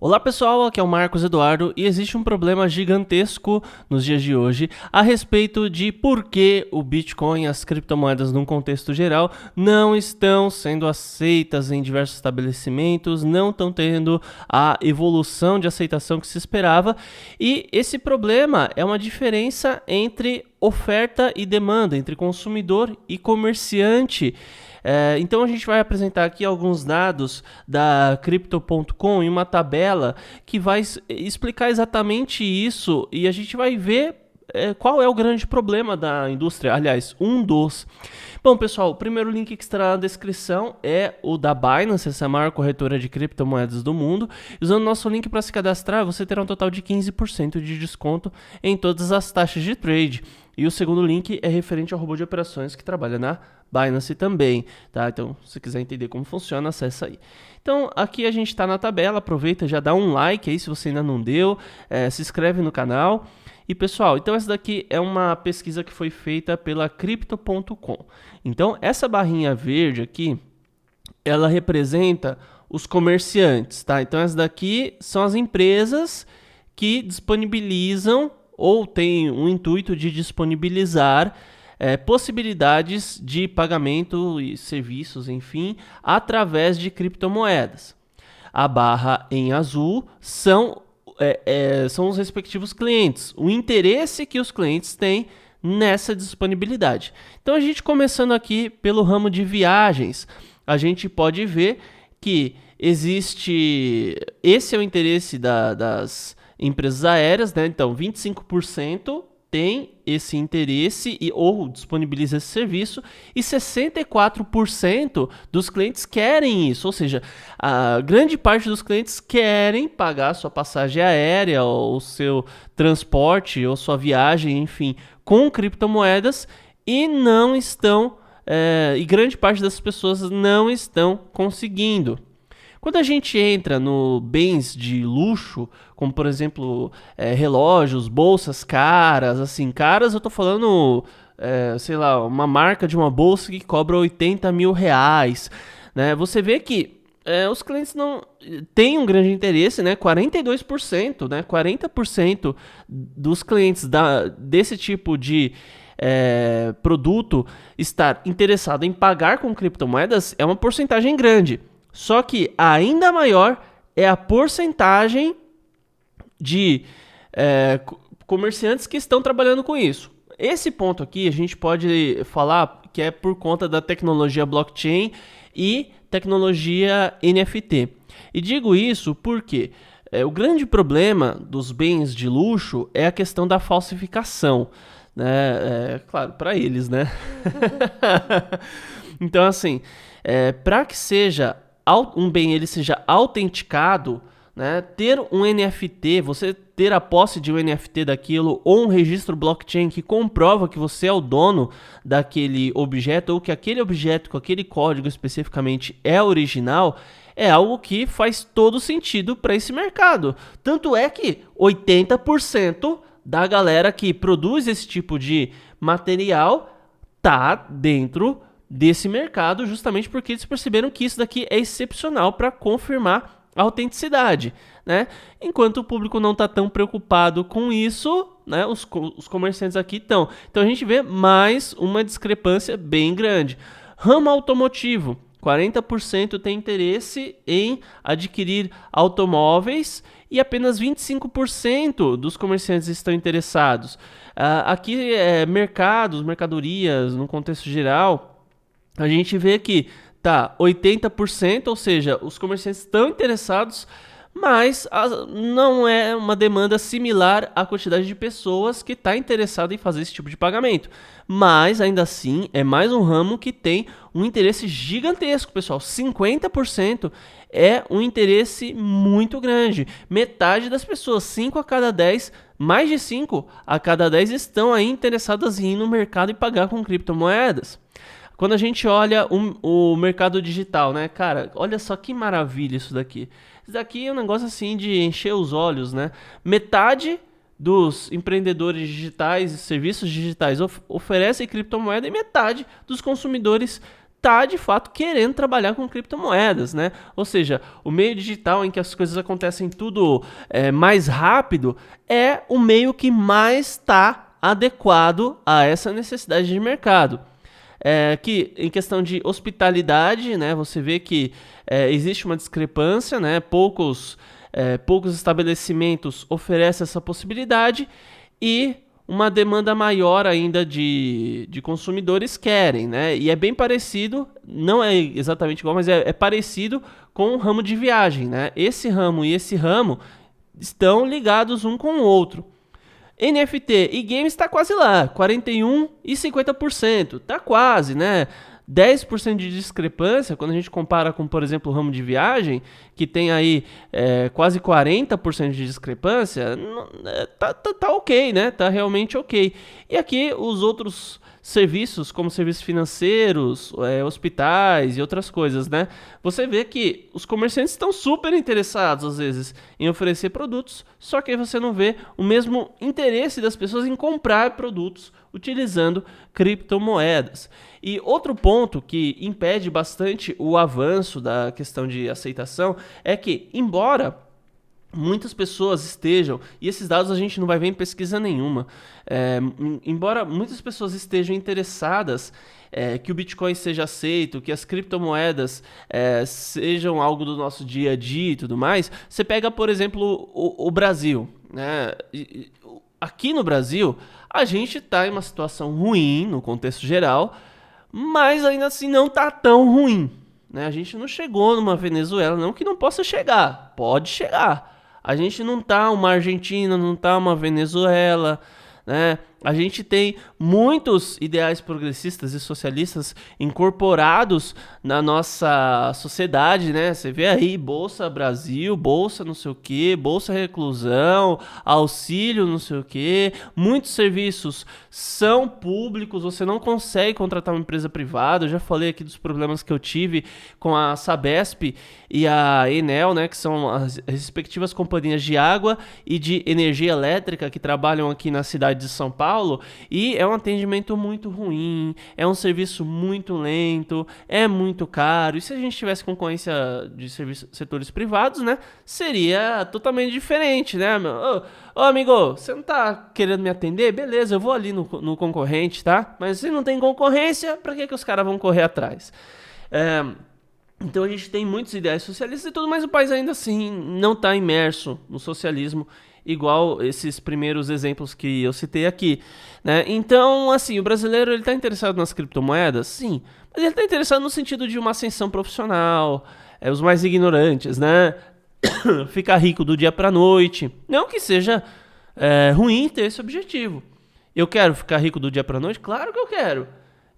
Olá pessoal, aqui é o Marcos Eduardo e existe um problema gigantesco nos dias de hoje a respeito de por que o Bitcoin e as criptomoedas num contexto geral não estão sendo aceitas em diversos estabelecimentos, não estão tendo a evolução de aceitação que se esperava, e esse problema é uma diferença entre oferta e demanda, entre consumidor e comerciante. Então a gente vai apresentar aqui alguns dados da Crypto.com em uma tabela que vai explicar exatamente isso, e a gente vai ver qual é o grande problema da indústria, aliás, um dos. Bom, pessoal, o primeiro link que estará na descrição é o da Binance, essa é a maior corretora de criptomoedas do mundo. Usando nosso link para se cadastrar, você terá um total de 15% de desconto em todas as taxas de trade. E o segundo link é referente ao robô de operações que trabalha na Binance também, tá? Então, se você quiser entender como funciona, acessa aí. Então, aqui a gente está na tabela, aproveita, já dá um like aí se você ainda não deu, se inscreve no canal. E pessoal, então essa daqui é uma pesquisa que foi feita pela Crypto.com. Então, essa barrinha verde aqui, ela representa os comerciantes, tá? Então, essa daqui são as empresas que disponibilizam ou têm o intuito de disponibilizar possibilidades de pagamento e serviços, enfim, através de criptomoedas. A barra em azul são os respectivos clientes, o interesse que os clientes têm nessa disponibilidade. Então, a gente começando aqui pelo ramo de viagens, a gente pode ver que esse é o interesse das empresas aéreas, né? Então, 25% tem esse interesse ou disponibiliza esse serviço, e 64% dos clientes querem isso, ou seja, a grande parte dos clientes querem pagar sua passagem aérea, ou o seu transporte, ou sua viagem, enfim, com criptomoedas, e não estão, e grande parte das pessoas não estão conseguindo. Quando a gente entra no bens de luxo, como por exemplo relógios, bolsas caras, assim, caras eu tô falando, sei lá, uma marca de uma bolsa que cobra 80 mil reais, né? Você vê que os clientes não têm um grande interesse, né? 42%, né? 40% dos clientes desse tipo de produto estar interessado em pagar com criptomoedas é uma porcentagem grande. Só que ainda maior é a porcentagem de comerciantes que estão trabalhando com isso. Esse ponto aqui a gente pode falar que é por conta da tecnologia blockchain e tecnologia NFT. E digo isso porque o grande problema dos bens de luxo é a questão da falsificação, né? Claro, para eles, né? Então, assim, para que um bem ele seja autenticado, né, ter um NFT, você ter a posse de um NFT daquilo, ou um registro blockchain que comprova que você é o dono daquele objeto, ou que aquele objeto com aquele código especificamente é original, é algo que faz todo sentido para esse mercado. Tanto é que 80% da galera que produz esse tipo de material tá dentro desse mercado, justamente porque eles perceberam que isso daqui é excepcional para confirmar a autenticidade, né? Enquanto o público não está tão preocupado com isso, né? Os comerciantes aqui estão. Então a gente vê mais uma discrepância bem grande. Ramo automotivo, 40% tem interesse em adquirir automóveis e apenas 25% dos comerciantes estão interessados. Aqui mercadorias, no contexto geral, a gente vê que tá 80%, ou seja, os comerciantes estão interessados, mas não é uma demanda similar à quantidade de pessoas que está interessada em fazer esse tipo de pagamento. Mas, ainda assim, é mais um ramo que tem um interesse gigantesco, pessoal. 50% é um interesse muito grande. Metade das pessoas, 5 a cada 10, mais de 5 a cada 10 estão aí interessadas em ir no mercado e pagar com criptomoedas. Quando a gente olha o mercado digital, né, cara, olha só que maravilha isso daqui. Isso daqui é um negócio assim de encher os olhos, né? Metade dos empreendedores digitais e serviços digitais oferecem criptomoeda, e metade dos consumidores está de fato querendo trabalhar com criptomoedas, né? Ou seja, o meio digital em que as coisas acontecem tudo mais rápido é o meio que mais está adequado a essa necessidade de mercado. Que em questão de hospitalidade, né, você vê que existe uma discrepância, né, poucos estabelecimentos oferecem essa possibilidade e uma demanda maior ainda de consumidores querem, né? E é bem parecido, não é exatamente igual, mas é parecido com o ramo de viagem, né? Esse ramo e esse ramo estão ligados um com o outro. NFT e games está quase lá, 41% e 50%, tá quase, né? 10% de discrepância, quando a gente compara com, por exemplo, o ramo de viagem, que tem aí quase 40% de discrepância, tá ok, né? Tá realmente ok. E aqui os outros serviços, como serviços financeiros, hospitais e outras coisas, né? Você vê que os comerciantes estão super interessados, às vezes, em oferecer produtos, só que aí você não vê o mesmo interesse das pessoas em comprar produtos utilizando criptomoedas. E outro ponto que impede bastante o avanço da questão de aceitação é que, embora muitas pessoas estejam, e esses dados a gente não vai ver em pesquisa nenhuma, embora muitas pessoas estejam interessadas que o Bitcoin seja aceito, que as criptomoedas sejam algo do nosso dia a dia e tudo mais, você pega, por exemplo, o Brasil, né? Aqui no Brasil, a gente está em uma situação ruim no contexto geral, mas ainda assim não está tão ruim, né? A gente não chegou numa Venezuela, não que não possa chegar, pode chegar. A gente não tá uma Argentina, não tá uma Venezuela, né? A gente tem muitos ideais progressistas e socialistas incorporados na nossa sociedade, né? Você vê aí Bolsa Brasil, Bolsa não sei o que, Bolsa Reclusão, auxílio não sei o que. Muitos serviços são públicos, você não consegue contratar uma empresa privada. Eu já falei aqui dos problemas que eu tive com a Sabesp e a Enel, né? Que são as respectivas companhias de água e de energia elétrica que trabalham aqui na cidade de São Paulo. E é um atendimento muito ruim, é um serviço muito lento, é muito caro. E se a gente tivesse concorrência de setores privados, né, seria totalmente diferente, né? Ô, amigo, você não tá querendo me atender? Beleza, eu vou ali no concorrente, tá? Mas se não tem concorrência, pra que os caras vão correr atrás? Então a gente tem muitos ideais socialistas e tudo, mas o país ainda assim não está imerso no socialismo igual esses primeiros exemplos que eu citei aqui, né? Então, assim, o brasileiro ele está interessado nas criptomoedas? Sim, mas ele está interessado no sentido de uma ascensão profissional, os mais ignorantes, né? Ficar rico do dia para noite. Não que seja ruim ter esse objetivo. Eu quero ficar rico do dia para noite? Claro que eu quero.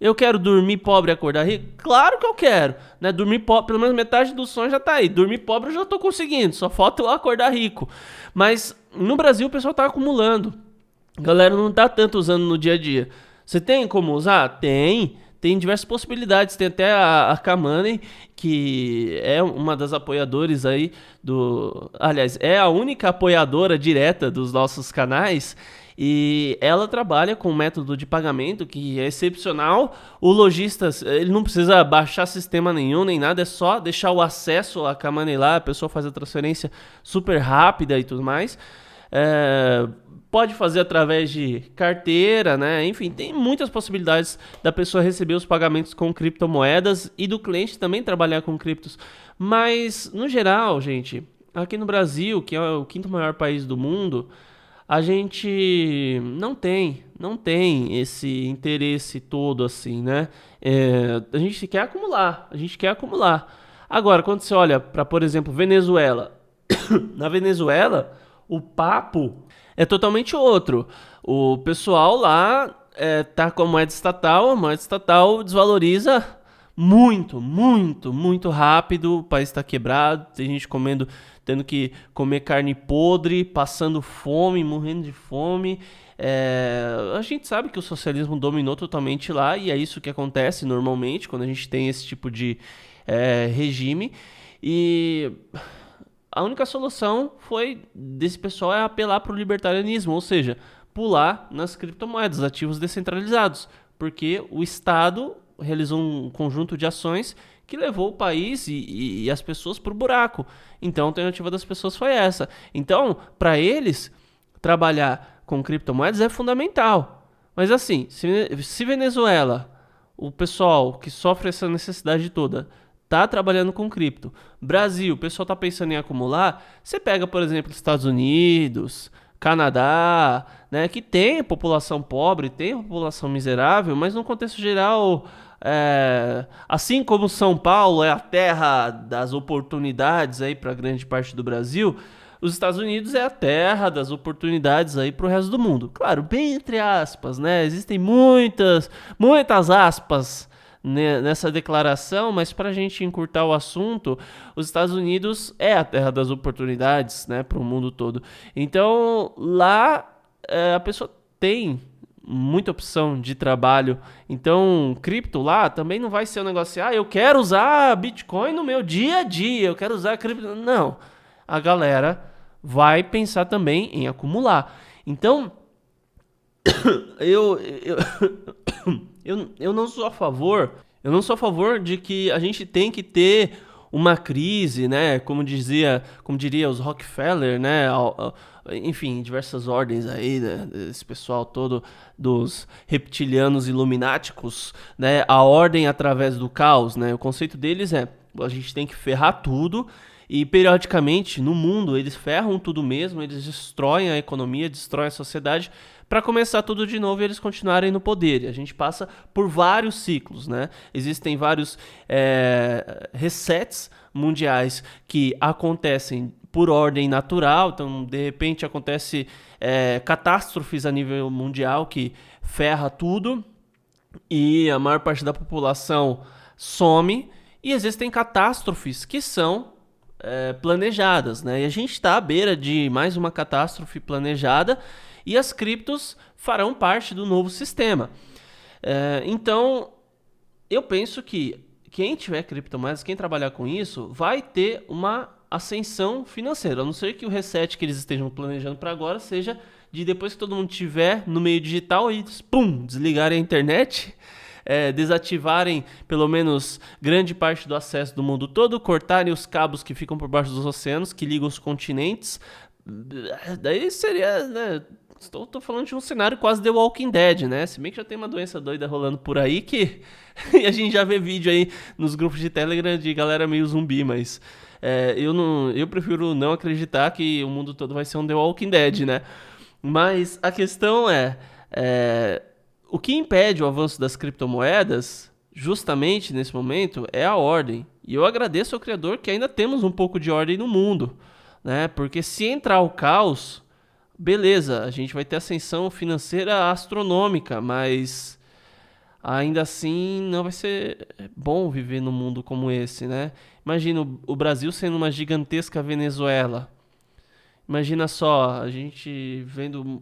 Eu quero dormir pobre e acordar rico? Claro que eu quero, né? Dormir pobre, pelo menos metade do sonho já tá aí. Dormir pobre eu já tô conseguindo, só falta eu acordar rico. Mas no Brasil o pessoal tá acumulando. A galera não tá tanto usando no dia a dia. Você tem como usar? Tem diversas possibilidades. Tem até a K-Money, que é uma das apoiadoras aí aliás, é a única apoiadora direta dos nossos canais. E ela trabalha com um método de pagamento que é excepcional. O lojista, ele não precisa baixar sistema nenhum, nem nada. É só deixar o acesso à K-Money lá. A pessoa faz a transferência super rápida e tudo mais. Pode fazer através de carteira, né? Enfim, tem muitas possibilidades da pessoa receber os pagamentos com criptomoedas e do cliente também trabalhar com criptos. Mas, no geral, gente, aqui no Brasil, que é o quinto maior país do mundo, a gente não tem esse interesse todo assim, né? A gente quer acumular. Agora, quando você olha para, por exemplo, Venezuela, na Venezuela, o papo é totalmente outro. O pessoal lá tá com a moeda estatal desvaloriza muito, muito, muito rápido. O país está quebrado, tem gente tendo que comer carne podre, passando fome, morrendo de fome. A gente sabe que o socialismo dominou totalmente lá e é isso que acontece normalmente quando a gente tem esse tipo de regime. E a única solução desse pessoal é apelar para o libertarianismo, ou seja, pular nas criptomoedas, ativos descentralizados, porque o Estado realizou um conjunto de ações que levou o país e as pessoas para o buraco. Então, a alternativa das pessoas foi essa. Então, para eles, trabalhar com criptomoedas é fundamental. Mas assim, se Venezuela, o pessoal que sofre essa necessidade toda, tá trabalhando com cripto, Brasil, o pessoal tá pensando em acumular, você pega, por exemplo, Estados Unidos, Canadá, né, que tem população pobre, tem população miserável, mas no contexto geral, assim como São Paulo é a terra das oportunidades aí para grande parte do Brasil, os Estados Unidos é a terra das oportunidades aí para o resto do mundo. Claro, bem entre aspas, né? Existem muitas aspas nessa declaração, mas para a gente encurtar o assunto, os Estados Unidos é a terra das oportunidades, né, para o mundo todo. Então, lá a pessoa tem muita opção de trabalho. Então, cripto lá também não vai ser um negócio assim, eu quero usar Bitcoin no meu dia a dia, eu quero usar cripto. Não. A galera vai pensar também em acumular. Então, eu não sou a favor, de que a gente tem que ter uma crise, né? Como diria os Rockefeller, né? Enfim, diversas ordens aí, né? Esse pessoal todo dos reptilianos ilumináticos, né? A ordem através do caos, né? O conceito deles é, a gente tem que ferrar tudo. E periodicamente no mundo eles ferram tudo mesmo, eles destroem a economia, destroem a sociedade para começar tudo de novo e eles continuarem no poder. E a gente passa por vários ciclos, né? Existem vários resets mundiais que acontecem por ordem natural, então de repente acontece catástrofes a nível mundial que ferra tudo e a maior parte da população some, e existem catástrofes que são planejadas, né? E a gente está à beira de mais uma catástrofe planejada e as criptos farão parte do novo sistema. Então, eu penso que quem tiver criptomoedas, quem trabalhar com isso, vai ter uma ascensão financeira, a não ser que o reset que eles estejam planejando para agora seja de depois que todo mundo estiver no meio digital e desligarem a internet, desativarem pelo menos grande parte do acesso do mundo todo, cortarem os cabos que ficam por baixo dos oceanos, que ligam os continentes. Daí seria, né? Estou falando de um cenário quase The Walking Dead, né? Se bem que já tem uma doença doida rolando por aí que e a gente já vê vídeo aí nos grupos de Telegram de galera meio zumbi, mas eu prefiro não acreditar que o mundo todo vai ser um The Walking Dead, né? Mas a questão o que impede o avanço das criptomoedas, justamente nesse momento, é a ordem. E eu agradeço ao Criador que ainda temos um pouco de ordem no mundo, né? Porque se entrar o caos, beleza, a gente vai ter ascensão financeira astronômica, mas ainda assim não vai ser bom viver num mundo como esse, né? Imagina o Brasil sendo uma gigantesca Venezuela. Imagina só, a gente vendo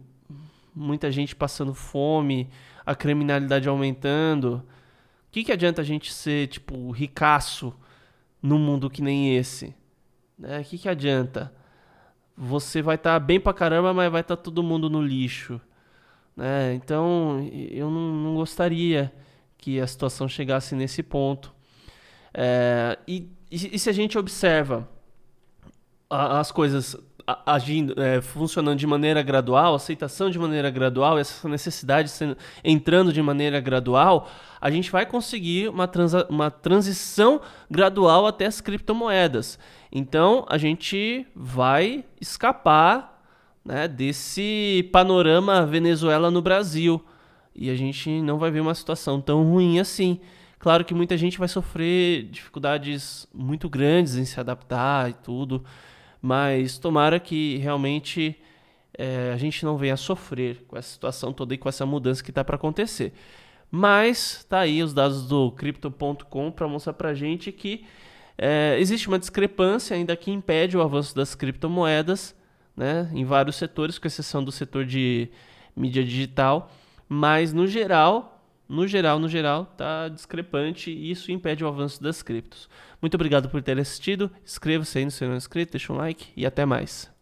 muita gente passando fome, a criminalidade aumentando. O que adianta a gente ser, tipo, ricaço num mundo que nem esse? Né? O que adianta? Você vai estar bem pra caramba, mas vai estar todo mundo no lixo. Né? Então, eu não gostaria que a situação chegasse nesse ponto. E se a gente observa as coisas agindo, funcionando de maneira gradual, aceitação de maneira gradual, essa necessidade entrando de maneira gradual, a gente vai conseguir uma transição gradual até as criptomoedas. Então, a gente vai escapar, né, desse panorama Venezuela no Brasil. E a gente não vai ver uma situação tão ruim assim. Claro que muita gente vai sofrer dificuldades muito grandes em se adaptar e tudo, mas tomara que realmente a gente não venha a sofrer com essa situação toda e com essa mudança que está para acontecer. Mas tá aí os dados do Crypto.com para mostrar para a gente que existe uma discrepância ainda que impede o avanço das criptomoedas, né, em vários setores, com exceção do setor de mídia digital, mas no geral, tá discrepante e isso impede o avanço das criptos. Muito obrigado por ter assistido, inscreva-se aí no se não é inscrito, deixa um like e até mais.